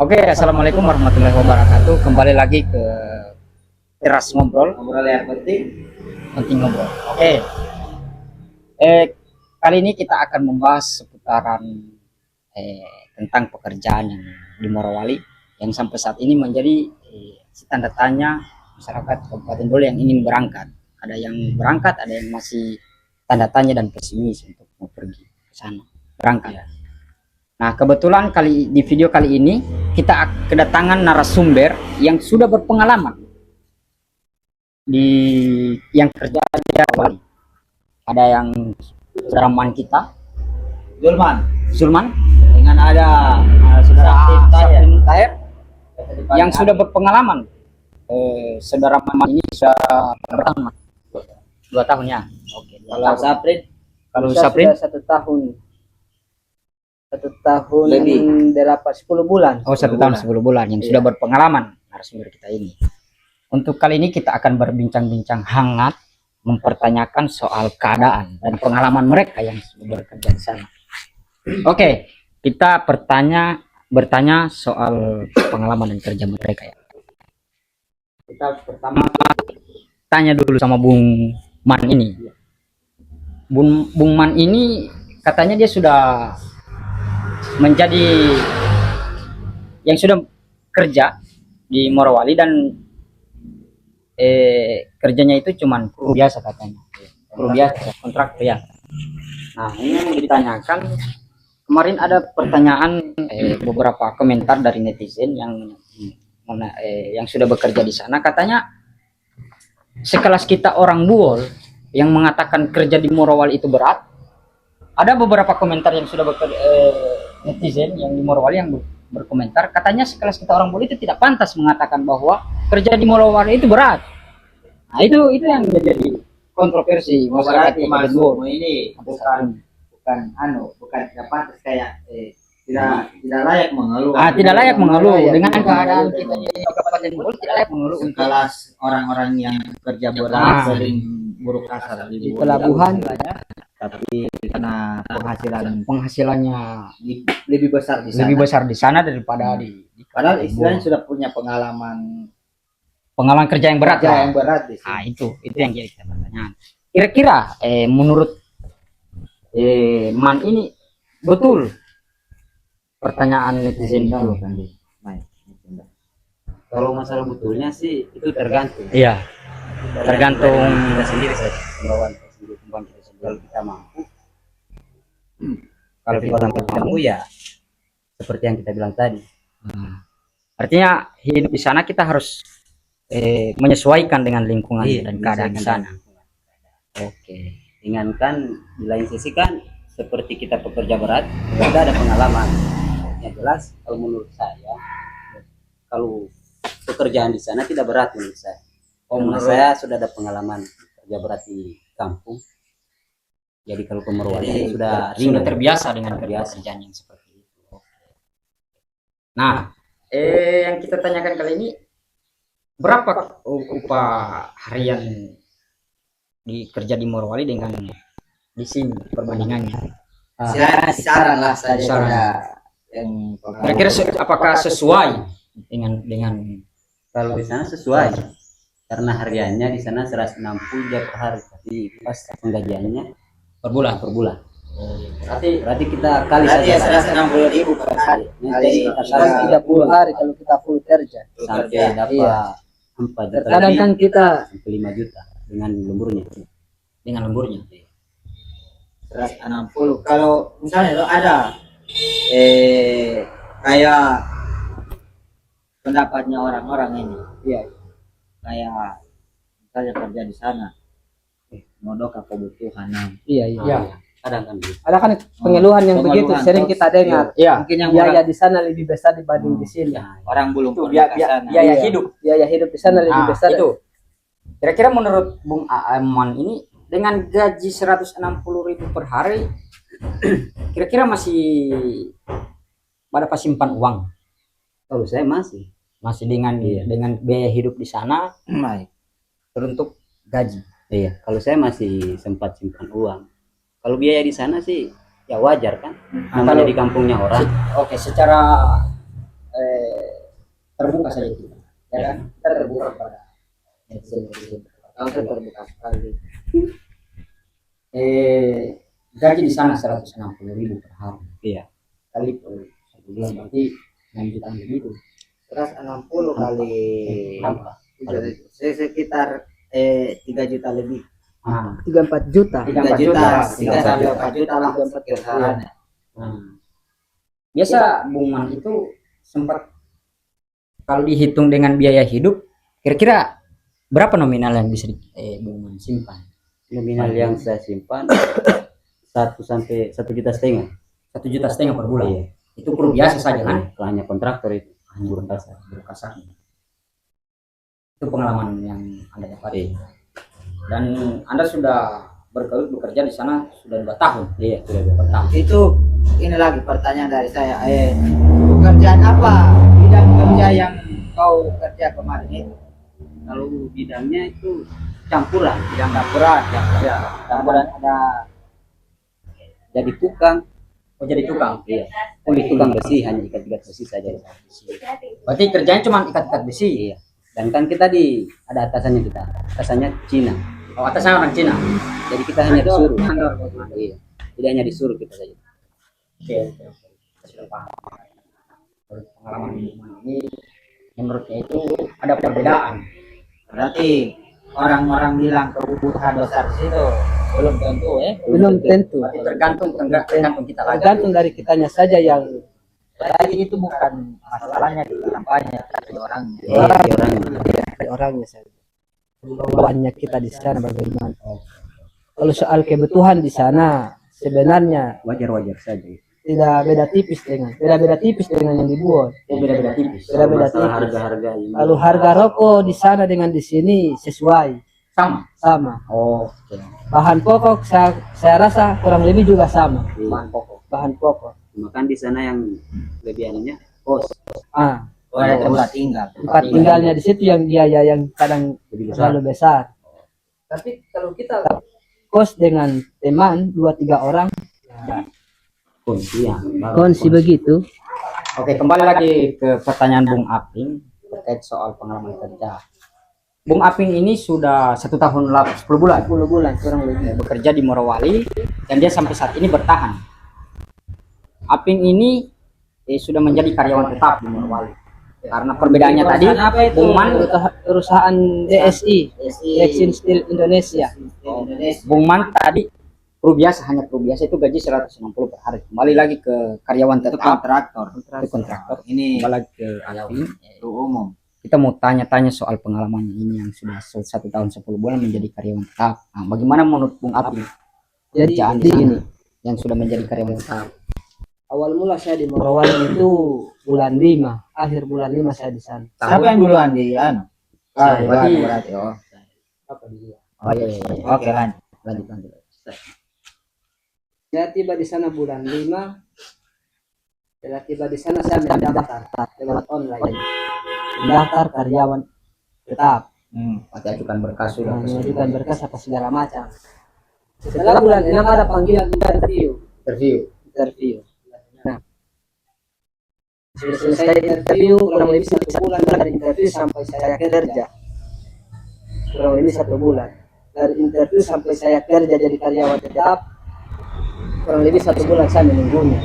Oke, assalamualaikum warahmatullahi wabarakatuh. Kembali lagi ke teras ngobrol. Ngobrol yang Penting ngobrol. Oke. Kali ini kita akan membahas seputaran tentang pekerjaan yang di Morowali yang sampai saat ini menjadi tanda tanya masyarakat Kabupaten Bole yang ingin berangkat. Ada yang berangkat, ada yang masih tanda tanya dan pesimis untuk mau pergi ke sana berangkat. Ya. Nah, kebetulan di video kali ini kita kedatangan narasumber yang sudah berpengalaman yang kerja di Bali. Ada yang saudaraman kita, Zulman, dengan ada saudara Syafrin Taher yang sudah berpengalaman. Saudara Maman ini sudah berapa? 2 tahun ya. Oke. Kalau Syafrin 1 tahun. 1 tahun lebih 10 bulan. Oh, 1 tahun 10 bulan yang sudah berpengalaman narasumber kita ini. Untuk kali ini kita akan berbincang-bincang hangat mempertanyakan soal keadaan dan pengalaman mereka yang sudah bekerja di sana. Oke, kita bertanya soal pengalaman dan kerja mereka ya. Kita pertama tanya dulu sama Bung Man ini. Bung Man ini katanya dia sudah menjadi yang sudah kerja di Morowali dan kerjanya itu cuman kru biasa katanya, kru biasa, kontrak ya. Nah, ini yang ditanyakan kemarin ada pertanyaan beberapa komentar dari netizen yang sudah bekerja di sana, katanya sekelas kita orang Buol yang mengatakan kerja di Morowali itu berat. Ada beberapa komentar yang sudah netizen yang di Morowali yang berkomentar, katanya sekelas kita orang Buol itu tidak pantas mengatakan bahwa kerja di Morowali itu berat. Nah, itu yang menjadi kontroversi masyarakat di Buol ini bukan tidak pantas kayak tidak layak mengeluh. Tidak layak mengeluh dengan keadaan kita di Kabupaten Buol, tidak layak mengeluh. Kelas orang-orang yang kerja berat sering buruk kasar di pelabuhan, tapi karena penghasilannya lebih besar di sana daripada di padahal istilahnya sudah punya pengalaman kerja yang berat di sini. Nah, itu yang jadi pertanyaan. Kira-kira menurut Man ini betul pertanyaan netizen itu kan? Kalau masalah betulnya sih itu tergantung. Iya. Tergantung kita sendiri saja. Kemampuan kita sendiri. Kalau kita mampu, kalau kita mampu ya seperti yang kita bilang tadi. Artinya hidup di sana kita harus menyesuaikan dengan lingkungan dan keadaan di sana. Oke. Ingatkan di lain sisi kan seperti kita pekerja berat, kita ada pengalaman. Yang jelas kalau menurut saya, kalau pekerjaan di sana tidak berat menurut saya. Menurut saya sudah ada pengalaman kerja berat di kampung. Jadi kalau ke Morowali sudah terbiasa dengan pekerjaan yang seperti itu. Nah, yang kita tanyakan kali ini, berapa upah harian kerja di Morowali dengan di sini perbandingannya? Saran lah saja yang kira-kira apakah sesuai dengan kalau di sana sesuai karena hariannya di sana 160 per hari, tapi pas penggajiannya per bulan. Berarti kita kali saja 160.000 per hari. Jadi 30 hari kalau kita full kerja sampai dapat 4 juta. Kadang kan kita sampai 5 juta dengan lemburnya. 160. Kalau misalnya lo ada kayak pendapatnya orang-orang ini. Iya. Kayak misalnya kerja di sana. Modok kebutuhan. Iya. Ada kan pengeluhan yang begitu sering kita dengar. Iya. Mungkin yang biaya di sana lebih besar dibanding di sini. Orang belum pernah ke sana. Biaya hidup di sana lebih besar. Itu. Kira-kira menurut Bung Aman ini dengan gaji 160.000 per hari, kira-kira masih pada pas simpan uang? Kalau saya masih dengan biaya hidup di sana, teruntuk gaji. Iya, kalau saya masih sempat simpan uang. Kalau biaya di sana sih ya wajar kan, namanya di kampungnya orang. Oke, secara saja kita, ya kan? Kita terbuka pada netizen. Kalau saya terbuka sekali. Gaji di sana 160.000 per hari. Iya. Kali per 1 bulan berarti 6 juta lebih itu. 160 kali Berapa? sekitar 3 juta lebih. 3-4 juta. 3 juta, 3 sampai 4 juta lah kisarannya. Biasa Bung Man itu sempat kalau dihitung dengan biaya hidup kira-kira berapa nominal yang bisa Bung Man simpan? Nominal yang saya simpan 1 juta setengah. 1,5 juta per bulan. Iya. Itu per biasa saja kan? Hanya kontraktor itu. Hanya buruh kasar. Itu pengalaman yang Anda dapat. Iya. Dan Anda sudah bergelut bekerja di sana sudah 2 tahun. Iya, sudah 2 tahun. Itu ini lagi pertanyaan dari saya. Pekerjaan apa bidang kerja yang kau kerja kemarin itu? Kalau bidangnya itu campuran. Bidang campuran, yang kerja. Campuran. Ada Jadi tukang. Oh, jadi tukang. Iya. Kulit tukang besi, hanya ikat-ikat besi saja. Berarti kerjanya cuma ikat-ikat besi. Iya. Dan kan kita ada atasannya kita. Atasannya Cina. Oh, atasnya orang Cina. Jadi kita hanya disuruh. Iya. Tidak hanya disuruh kita saja. Oke. Kita sudah paham. Menurut pengalaman ini menurutnya itu ada perbedaan. berarti orang-orang bilang kebutuhan dasar situ belum tentu Belum tentu. Berarti tergantung kita lagi. Tergantung dari kitanya saja yang Jadi itu bukan masalahnya di kampanye tapi orangnya. orangnya saja. Bawaannya kita di sana bagaimana? Kalau soal kebutuhan di sana sebenarnya Wajar-wajar saja. tidak beda tipis dengan yang dibuat. Beda-beda tipis. Beda-beda Masalah tipis. harga-harga ini. Lalu harga rokok di sana dengan di sini sesuai, Sama. sama. Oke. Bahan pokok saya rasa kurang lebih juga sama. Bahan pokok. Bahan pokok. Makan di sana yang lebih anunya kos Ada tempat tinggal. Tempat tinggalnya di situ yang biaya yang kadang lebih besar. terlalu besar. Tapi kalau kita kos dengan teman 2-3 orang, Kos, iya. kondisi begitu. Oke, kembali lagi ke pertanyaan Bung Aping terkait soal pengalaman kerja. Bung Aping ini sudah 1 tahun 10 bulan 10 bulan kurang lebih. bekerja di Morowali dan dia sampai saat ini bertahan. Aping ini sudah menjadi karyawan tetap di Morowali. Karena perbedaannya tadi, Apa itu? Bung Man, Perusahaan DSI, Dexin Steel Indonesia. Indonesia. Bung Man tadi kru biasa, hanya kru biasa itu gaji 160 per hari. Kembali lagi ke karyawan Itu tetap, kontraktor. itu kontraktor. Ini Kembali lagi ke Aping. itu umum. Kita mau tanya-tanya soal pengalaman ini yang sudah 1 tahun 10 bulan menjadi karyawan tetap. Nah, bagaimana menurut Bung Aping Jadi kerjaan di ini sana yang sudah menjadi karyawan tetap? awal mula saya di Morowali itu bulan 5, akhir bulan 5 saya di sana. Siapa yang duluan di anu? Berarti- Oh. Apa dia? Oh iya, iya. Oke, lanjut. Lanjut. Saya tiba di sana bulan 5. Setelah tiba di sana saya mendaftar lewat online. Mendaftar karyawan tetap. Pasti ajukan berkas sudah. Mengajukan berkas apa segala macam. Setelah bulan 6 ada panggilan interview. Interview. Nah, sudah selesai interview kurang lebih 1 bulan dari interview sampai saya kerja. Kurang lebih 1 bulan dari interview sampai saya kerja jadi karyawan tetap. Kurang lebih 1 bulan saya menunggunya.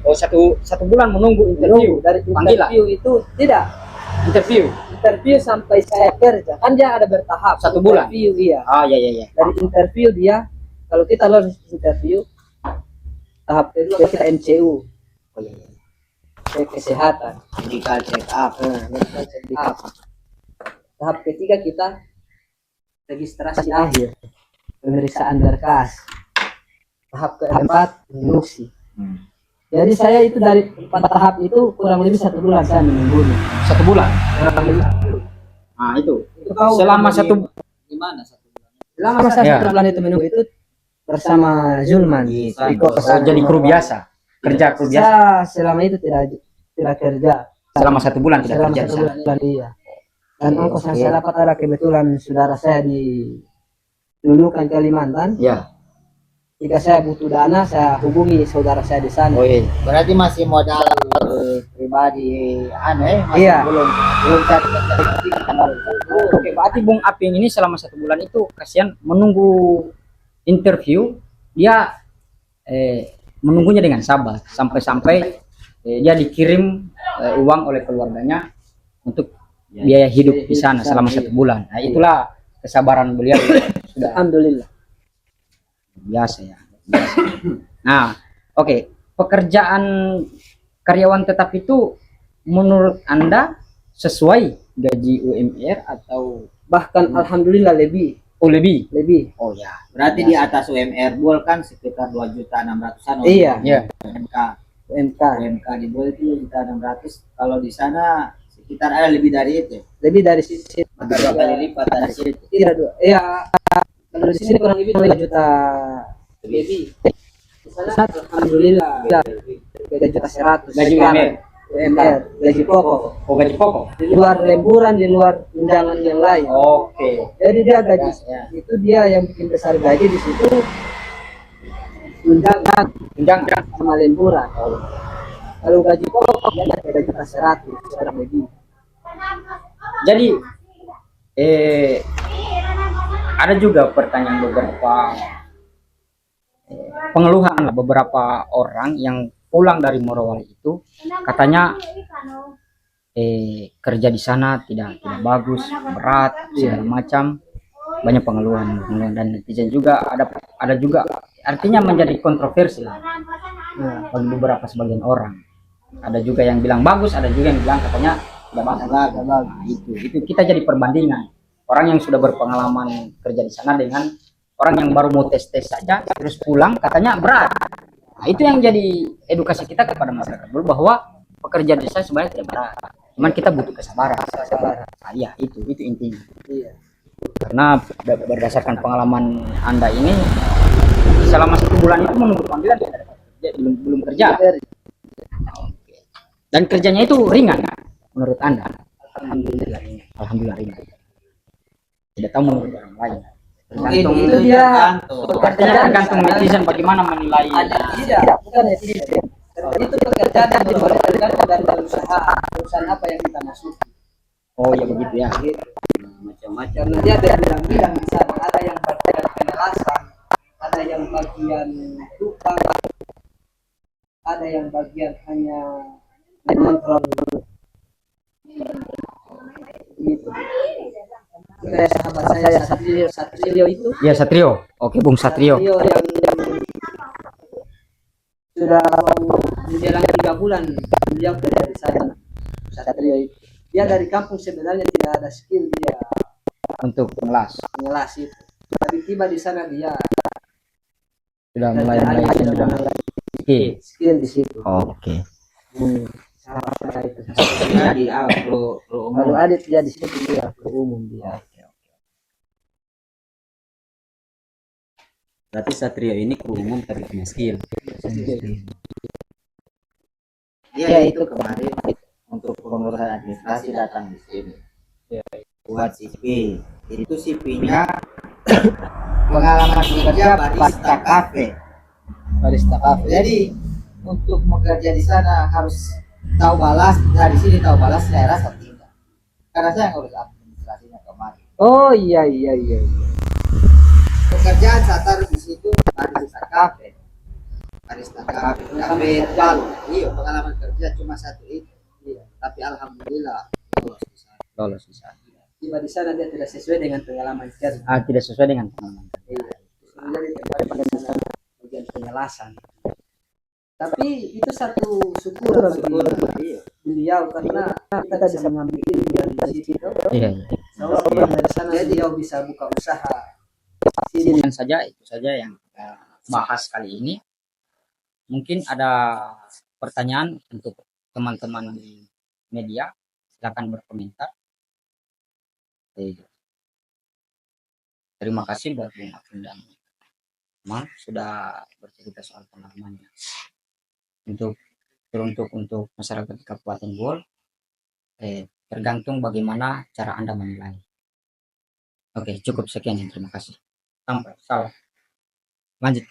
Oh, satu bulan menunggu interview. Dari Panggilan. interview itu tidak. Interview sampai saya kerja. Kan dia ada bertahap. 1 bulan? Interview iya. Ah, iya. Dari interview dia, kalau kita lolos interview, tahap kedua kita MCU, cek kesehatan. Medical check up. Medical check up. Tahap ketiga kita registrasi akhir, pemeriksaan berkas. Tahap keempat induksi. Jadi saya itu dari 4 tahap itu kurang lebih 1 bulan saya menunggunya. 1 bulan. Kurang lebih. Nah, itu. kau Selama jadi- 1 Gimana 1 bulan? Selama saya Ya. 1 bulan itu menunggu itu bersama Zulman di kos. jadi kru biasa. Kerja kru biasa. Saya selama itu tidak kerja. Selama 1 bulan tidak Selama kerja di 1 sana. bulan iya. Dan ongkos yang saya dapat ada kebetulan saudara saya di Nunukan Kalimantan. Ya. Jika saya butuh dana, saya hubungi saudara saya di sana. Oh iya. Berarti masih modal pribadi aneh masih Iya. belum cari Oke, berarti Bung Aping ini selama 1 bulan itu kasihan menunggu interview, dia menunggunya dengan sabar sampai-sampai dia dikirim uang oleh keluarganya untuk biaya hidup di sana selama 1 bulan. Nah, itulah kesabaran beliau sudah Alhamdulillah. biasa ya. Biasa. Nah, oke, pekerjaan karyawan tetap itu menurut Anda sesuai gaji UMR atau Bahkan alhamdulillah lebih lebih? lebih. Oh ya, berarti di atas UMR Bol kan sekitar 2.600.000-an. Iya. ya. UMK UMK UMK di Bol itu 2.600.000. Kalau di sana sekitar ada lebih dari itu. lebih dari sisi Ada 2 kali lipat dari situ. tidak dua. Ya kalau di sini kurang lebih 2 juta lebih. Di sana alhamdulillah 3.100.000. Gaji UMR. UMR gaji pokok. Oh, gaji pokok. Di luar lemburan, di luar tunjangan yang lain. Oke. Jadi dia gaji Ya. itu dia yang bikin besar gaji di situ tunjangan Tunjangan. sama lemburan. Kalau gaji pokok dia 3.100.000 kurang lebih. Jadi ada juga pertanyaan beberapa pengeluhan lah, beberapa orang yang pulang dari Morowali itu katanya kerja di sana tidak bagus, berat, segala macam, banyak pengeluhan dan netizen juga ada juga artinya menjadi kontroversi lah bagi beberapa sebagian orang. Ada juga yang bilang bagus, ada juga yang bilang katanya tidak bagus. Nah, itu kita jadi perbandingan orang yang sudah berpengalaman kerja di sana dengan orang yang baru mau tes saja terus pulang katanya berat. Nah, itu yang jadi edukasi kita kepada masyarakat dulu bahwa pekerjaan desa sebenarnya tidak berat, cuman kita butuh kesabaran. Nah, ya itu intinya. Iya. Karena berdasarkan pengalaman Anda ini selama 1 bulan itu menunggu panggilan dia belum kerja. Oke. Dan kerjanya itu ringan menurut Anda? Alhamdulillah. Alhamdulillah ringan. Tidak tahu menurut orang lain. Mungkin Tergantung itu dia. artinya tergantung netizen bagaimana menilai. Tidak, bukan netizen. Itu pekerjaan yang tergantung dari usaha apa yang kita masuki. Oh ya begitu ya. Macam-macam. Karena dia bilang di sana ada yang bagian penjelasan, ada yang bagian tukang, ada yang bagian hanya mengontrol gitu. Kayak sahabat saya Satrio itu. Ya Satrio. Oke Bung Satrio. Satrio yang sudah menjelang 3 bulan beliau kerja di sana. Satrio itu. Dia dari kampung sebenarnya tidak ada skill dia Untuk mengelas mengelas itu. Tapi tiba di sana dia sudah kerjaannya mulai sudah sudah. mulai Oke. skill di situ. Oke. Sama itu. Jadi pro Kalau Adit dia di situ dia ke umum dia. Berarti Satrio ini kru umum tapi punya skill. Iya itu kemarin untuk pengurusan administrasi datang di sini. Buat CV. Itu CV-nya pengalaman bekerja barista cafe. Barista cafe. Jadi untuk bekerja di sana harus tahu balas, dari sini tahu balas saya rasa tidak. Karena saya ngurus administrasinya kemarin. Oh iya. Pekerjaan saya taruh di situ barista cafe. Barista cafe Palu. Iya, pengalaman kerja cuma 1 itu. Iya. Tapi alhamdulillah lolos di sana. Lolos di sana. Tiba di sana dia tidak sesuai dengan pengalaman kerja. Tidak sesuai dengan pengalaman. Iya. Jadi pada sana bagian penjelasan. Tapi itu satu syukur bagi beliau karena kita bisa mengambil ilmu dari situ. Iya. Kalau dari sana dia bisa buka usaha. Sini Dan saja itu saja yang kita bahas kali ini. Mungkin ada pertanyaan untuk teman-teman di media, silakan berkomentar. Terima kasih buat Bung Aping dan teman sudah bercerita soal pengalamannya. Untuk masyarakat Kabupaten Bol, tergantung bagaimana cara Anda menilai. Oke, cukup sekian ya. Terima kasih. Sampai salam. Lanjut.